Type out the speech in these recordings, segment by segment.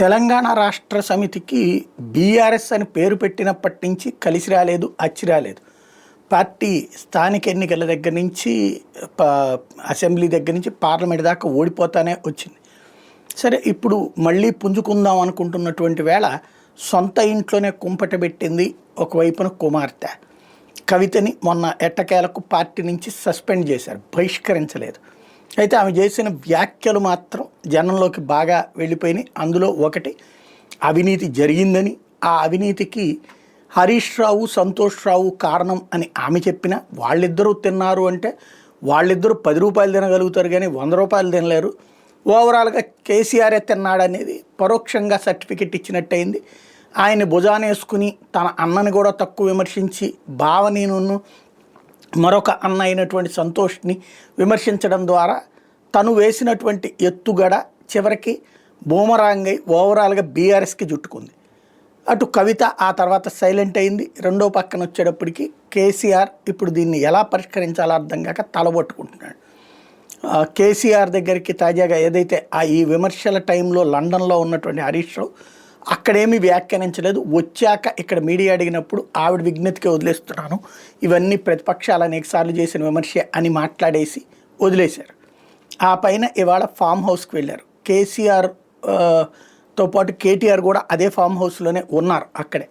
తెలంగాణ రాష్ట్ర సమితికి బీఆర్ఎస్ అని పేరు పెట్టినప్పటి నుంచి కలిసి రాలేదు, అచ్చి రాలేదు. పార్టీ స్థానిక ఎన్నికల దగ్గర నుంచి అసెంబ్లీ దగ్గర నుంచి పార్లమెంట్ దాకా ఓడిపోతానే వచ్చింది. సరే, ఇప్పుడు మళ్ళీ పుంజుకుందాం అనుకుంటున్నటువంటి వేళ సొంత ఇంట్లోనే కుంపట పెట్టింది ఒకవైపున కుమార్తె. కవితని మొన్న ఎట్టకేలకు పార్టీ నుంచి సస్పెండ్ చేశారు, బహిష్కరించలేదు. అయితే ఆమె చేసిన వ్యాఖ్యలు మాత్రం జనంలోకి బాగా వెళ్ళిపోయినాయి. అందులో ఒకటి, అవినీతి జరిగిందని, ఆ అవినీతికి హరీష్ రావు, సంతోష్ రావు కారణం అని ఆమె చెప్పినా, వాళ్ళిద్దరూ తిన్నారు అంటే వాళ్ళిద్దరూ 10 రూపాయలు తినగలుగుతారు కానీ 100 రూపాయలు తినలేరు. ఓవరాల్గా కేసీఆరే తిన్నాడనేది పరోక్షంగా సర్టిఫికెట్ ఇచ్చినట్టయింది. ఆయన భుజాన వేసుకుని తన అన్నని కూడా తక్కువ విమర్శించి భావనీను మరొక అన్న అయినటువంటి సంతోష్ని విమర్శించడం ద్వారా తను వేసినటువంటి ఎత్తుగడ చివరికి బూమరాంగ్ అయి ఓవరాల్గా బీఆర్ఎస్కి జుట్టుకుంది. అటు కవిత ఆ తర్వాత సైలెంట్ అయింది. రెండో పక్కన వచ్చేటప్పటికి కేసీఆర్ ఇప్పుడు దీన్ని ఎలా పరిష్కరించాలో అర్థం కాక తలబట్టుకుంటున్నాడు. కేసీఆర్ దగ్గరికి తాజాగా ఏదైతే ఈ విమర్శల టైంలో లండన్లో ఉన్నటువంటి హరీష్ రావు అక్కడేమీ వ్యాఖ్యానించలేదు. వచ్చాక ఇక్కడ మీడియా అడిగినప్పుడు ఆవిడ విజ్ఞతకే వదిలేస్తున్నాను, ఇవన్నీ ప్రతిపక్షాలు అనేకసార్లు చేసిన విమర్శ అని మాట్లాడేసి వదిలేశారు. ఆ పైన ఇవాళ ఫామ్ హౌస్కి వెళ్ళారు. కేసీఆర్తో పాటు కేటీఆర్ కూడా అదే ఫామ్ హౌస్లోనే ఉన్నారు. అక్కడే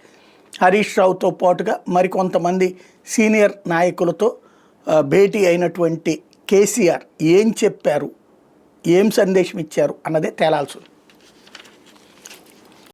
హరీష్ రావుతో పాటుగా మరికొంతమంది సీనియర్ నాయకులతో భేటీ అయినటువంటి కేసీఆర్ ఏం చెప్పారు, ఏం సందేశం ఇచ్చారు అన్నదే తేలాల్సి ఉంది.